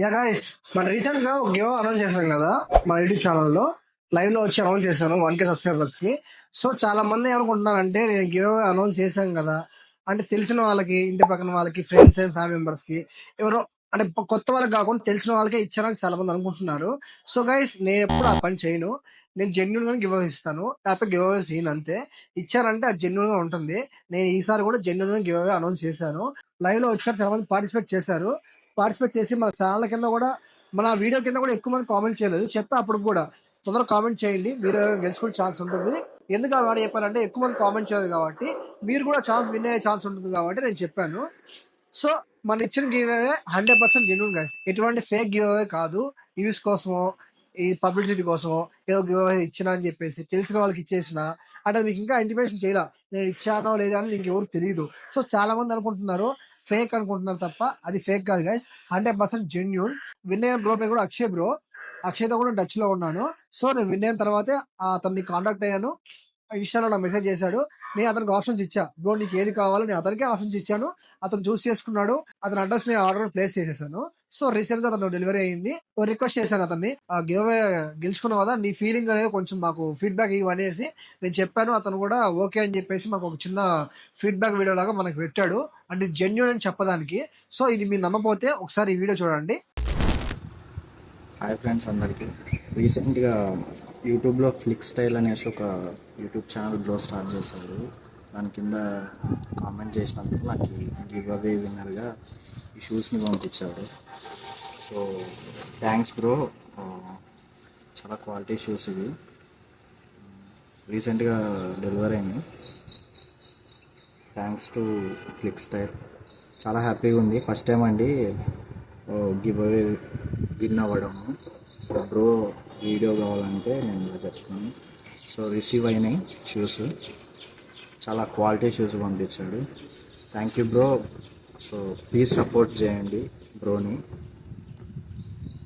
Yeah guys, మన recent గా ఒక గివ్ అనౌన్స్ చేశాం కదా మన యూట్యూబ్ ఛానల్లో. లైవ్ లో వచ్చి అనౌన్స్ చేశాను 1K సబ్స్క్రైబర్స్ కి. సో చాలా మంది ఏమనుకుంటున్నారంటే నేను గివ్ అనౌన్స్ చేశాం కదా అంటే తెలిసిన వాళ్ళకి, ఇంటి పక్కన వాళ్ళకి, ఫ్రెండ్స్ అండ్ ఫ్యామిలీ మెంబర్స్ కి, ఎవరో అంటే కొత్త వాళ్ళకి కాకుండా తెలిసిన వాళ్ళకే ఇచ్చారని చాలా మంది అనుకుంటున్నారు. సో గైస్, నేను ఎప్పుడు ఆ పని చేయను. నేను జెన్యున్ గా గివ్ ఇస్తాను, లేకపోతే గివ్ అవేస్ ఈయన అంతే. ఇచ్చారంటే అది జెన్యున్ గా ఉంటుంది. నేను ఈసారి కూడా జెన్యున్ గా గివ్ అవే అనౌన్స్ చేశాను. లైవ్ లో వచ్చారు, చాలా మంది పార్టిసిపేట్ చేశారు. పార్టిసిపేట్ చేసి మన ఛానల్ కింద కూడా, మన వీడియో కింద కూడా ఎక్కువ మంది కామెంట్ చేయలేదు. చెప్పా అప్పుడు కూడా తొందరగా కామెంట్ చేయండి, మీరు గెలుచుకునే ఛాన్స్ ఉంటుంది. ఎందుకు ఆ వాడు చెప్పారంటే ఎక్కువ మంది కామెంట్ చేయలేదు కాబట్టి మీరు కూడా ఛాన్స్ విన్ అయ్యే ఛాన్స్ ఉంటుంది కాబట్టి నేను చెప్పాను. సో మన ఇచ్చిన గివ్ అవే 100% జెన్యున్ గైస్, ఎటువంటి ఫేక్ గివ్ అవే కాదు. యూస్ కోసమో, ఈ పబ్లిసిటీ కోసమో ఏదో గివ్ అవే ఇచ్చినా అని చెప్పేసి తెలిసిన వాళ్ళకి ఇచ్చేసిన అంటే మీకు ఇంకా ఇంటిమేషన్ చేయాల నేను ఇచ్చానో లేదా అని మీకు ఎవరు తెలియదు. సో చాలా మంది అనుకుంటున్నారు ఫేక్ అనుకుంటున్నారు తప్ప అది ఫేక్ కాదు గైస్, 100% జెన్యున్. విన్ అయిన బ్రో పేరు కూడా అక్షయ్ బ్రో. అక్షయ్తో కూడా టచ్ లో ఉన్నాను. సో నేను విన్ అయిన తర్వాతే అతన్ని కాంటాక్ట్ అయ్యాను. ఇన్స్టాలో నాకు మెసేజ్ చేశాడు. నేను అతనికి ఆప్షన్స్ ఇచ్చా, బ్రో నీకు ఏది కావాలో నేను అతనికే ఆప్షన్స్ ఇచ్చాను. అతను చూస్ చేసుకున్నాడు. అతని అడ్రస్ నేను ఆర్డర్ ప్లేస్ చేసేసాను. సో రీసెంట్ గా అతను డెలివరీ అయింది. రిక్వెస్ట్ చేశాను అతన్ని, గివ్ అవే గెలుచుకున్నావు కదా, నీ ఫీలింగ్ అనేది కొంచెం మాకు ఫీడ్బ్యాక్ ఇవ్వనేసి నేను చెప్పాను. అతను కూడా ఓకే అని చెప్పేసి మాకు ఒక చిన్న ఫీడ్బ్యాక్ వీడియో లాగా మనకు పెట్టాడు, అంటే జెన్యున్ అని చెప్పడానికి. సో ఇది మీరు నమ్మపోతే ఒకసారి ఈ వీడియో చూడండి. హాయ్ ఫ్రెండ్స్ అందరికీ. రీసెంట్గా యూట్యూబ్లో ఫ్లిక్ స్టైల్ అనేసి ఒక యూట్యూబ్ ఛానల్ బ్రో స్టార్ట్ చేశాడు. దాని కింద కామెంట్ చేసినందుకు నాకు గివ్ అవే విన్నర్గా ఈ షూస్ని పంపించాడు. సో థ్యాంక్స్ బ్రో, చాలా క్వాలిటీ షూస్ ఇవి. రీసెంట్గా డెలివరీ అయింది. Thanks to Flick Style. చాలా హ్యాపీగా ఉంది. ఫస్ట్ టైం అండి గివ్ అవే విన్ అవ్వడము. సో బ్రో వీడియో కావాలంటే నేను ఇలా చెప్తున్నాను. సో రిసీవ్ అయినాయి షూస్, చాలా క్వాలిటీ షూస్ పంపించాడు. Thank you bro. So please support చేయండి బ్రోని.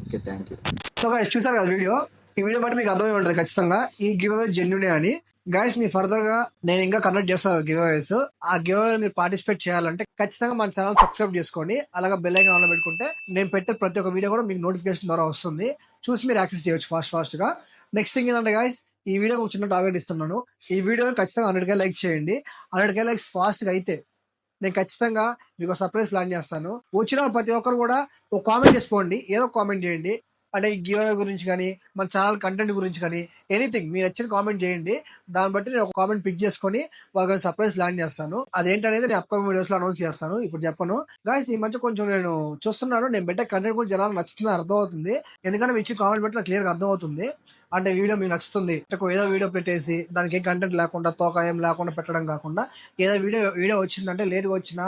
Okay, thank you. So guys చూసారు కదా వీడియో. ఈ వీడియో బట్టి మీకు అర్థమై ఉంటుంది ఖచ్చితంగా ఈ గివ్ అవే జెన్యున్ అని. గైస్ మీ ఫర్దర్ గా నేను ఇంకా కండక్ట్ చేస్తాను గివ్ అవేస్. ఆ గివ్ అవే మీరు పార్టిసిపేట్ చేయాలంటే ఖచ్చితంగా మన ఛానల్ సబ్స్క్రైబ్ చేసుకోండి. అలాగే బెల్ ఐకాన్ ఆన్ లో పెట్టుకుంటే నేను పెట్టే ప్రతి ఒక్క వీడియో కూడా మీకు నోటిఫికేషన్ ద్వారా వస్తుంది. చూసి మీరు యాక్సెస్ చేయొచ్చు ఫాస్ట్ గా. నెక్స్ట్ థింగ్ ఏంటంటే గైస్, ఈ వీడియోకి ఒక చిన్న టార్గెట్ ఇస్తున్నాను. ఈ వీడియోని ఖచ్చితంగా 100K లైక్ చేయండి. 100K లైక్స్ ఫాస్ట్ గా అయితే నేను ఖచ్చితంగా మీకు సర్ప్రైజ్ ప్లాన్ చేస్తాను. వచ్చిన ప్రతి ఒక్కరు కూడా ఒక కామెంట్ చేసుకోండి, ఏదో కామెంట్ చేయండి. అంటే ఈ గివ్ అవే గురించి కానీ, మన ఛానల్ కంటెంట్ గురించి కానీ, ఎనీథింగ్ మీరు వచ్చిన కామెంట్ చేయండి. దాన్ని బట్టి నేను ఒక కామెంట్ పిక్ చేసుకొని వాళ్ళకి సర్ప్రైజ్ ప్లాన్ చేస్తాను. అదేంటనేది నేను అప్కమింగ్ వీడియోస్ లో అనౌన్స్ చేస్తాను, ఇప్పుడు చెప్పను. గాయస్ ఈ మధ్య కొంచెం నేను చూస్తున్నాను, నేను పెట్టే కంటెంట్ కూడా జనాలు నచ్చుతుంది అర్థమవుతుంది. ఎందుకంటే మీ ఇచ్చిన కామెంట్ బట్టి నాకు క్లియర్ గా అర్థమవుతుంది. అంటే వీడియో మీకు నచ్చుతుంది. ఏదో వీడియో పెట్టేసి దానికి ఏం కంటెంట్ లేకుండా, తోక ఏం లేకుండా పెట్టడం కాకుండా, ఏదో వీడియో వచ్చిందంటే లేట్గా వచ్చినా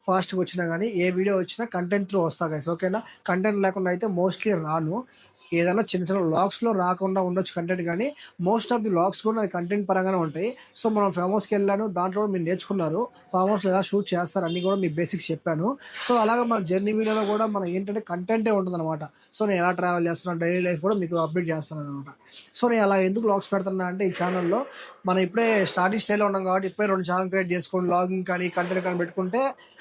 ఫాస్ట్గా వచ్చినా కానీ ఏ వీడియో వచ్చినా కంటెంట్ త్రూ వస్తా గైస్, ఓకేనా. కంటెంట్ లేకుండా అయితే మోస్ట్లీ రాను. ఏదైనా చిన్న చిన్న లాగ్స్ లో రాకుండా ఉండొచ్చు కంటెంట్, కానీ మోస్ట్ ఆఫ్ ది లాగ్స్ కూడా అది కంటెంట్ పరంగానే ఉంటాయి. సో మనం ఫామ్ హౌస్కి వెళ్ళాను, దాంట్లో మీరు నేర్చుకున్నారు ఫామ్ హౌస్ ఎలా షూట్ చేస్తారు అన్ని కూడా మీ బేసిక్స్ చెప్పాను. సో అలాగే మన జర్నీ వీడియోలో కూడా మన ఏంటంటే కంటెంటే ఉంటుంది అనమాట. సో నేను ఎలా ట్రావెల్ చేస్తున్నాను, డైలీ లైఫ్ కూడా మీకు అప్డేట్ చేస్తాను అనమాట. సో నేను అలా ఎందుకు లాగ్స్ పెడుతున్నా అంటే, ఈ ఛానల్లో మనం ఇప్పుడే స్టార్టింగ్ స్టేజ్లో ఉన్నాం కాబట్టి ఇప్పుడే 2 ఛానల్ క్రియేట్ చేసుకొని లాగింగ్ కానీ కంటెంట్ కానీ పెట్టుకుంటే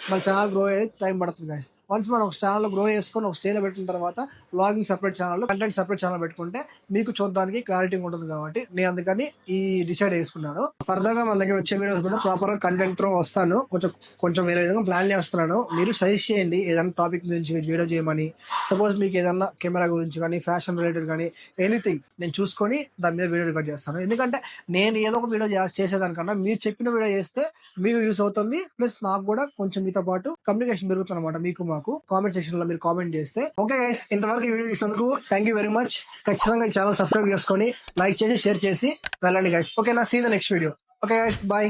మన ఛానల్ గ్రో అయ్యే టైం పడుతుంది గైస్. వన్స్ మనం ఒక ఛానల్ గ్రో చేసుకొని ఒక స్టేజ్లో పెట్టిన తర్వాత vlogging separate channel, content separate channel పెట్టుకుంటే మీకు చూడడానికి క్లారిటీ ఉంటుంది కాబట్టి నేను అందుకని ఈ డిసైడ్ చేసుకున్నాను. ఫర్దర్ గా మన దగ్గర వచ్చే వీడియోస్ కూడా ప్రాపర్ గా కంటెంట్ తో వస్తాను. కొంచెం వేరే విధంగా ప్లాన్ చేస్తున్నాను. మీరు సజెస్ట్ చేయండి ఏదైనా టాపిక్ గురించి వీడియో చేయమని. సపోజ్ మీకు ఏదన్నా కెమెరా గురించి కానీ, ఫ్యాషన్ రిలేటెడ్ కానీ, ఎనీథింగ్ నేను చూసుకొని దాని మీద వీడియో రికార్డ్ చేస్తాను. ఎందుకంటే నేను ఏదో ఒక వీడియో చేసేదానికన్నా మీరు చెప్పిన వీడియో చేస్తే మీకు యూస్ అవుతుంది. ప్లస్ నాకు కూడా కొంచెం మీతో పాటు కమ్యూనికేషన్ పెరుగుతుంది అనమాట. మీకు మాకు కామెంట్ సెక్షన్ లో మీరు కామెంట్ చేస్తే. ఓకే గైస్, ఇంతవరకు ఈ వీడియో చూసినందుకు థ్యాంక్ యూ వెరీ మచ్. ఖచ్చితంగా ఈ ఛానల్ సబ్స్క్రైబ్ చేసుకొని లైక్ చేసి షేర్ చేసి వెళ్ళండి గైస్. ఓకేనా, see the next video. Okay guys, bye.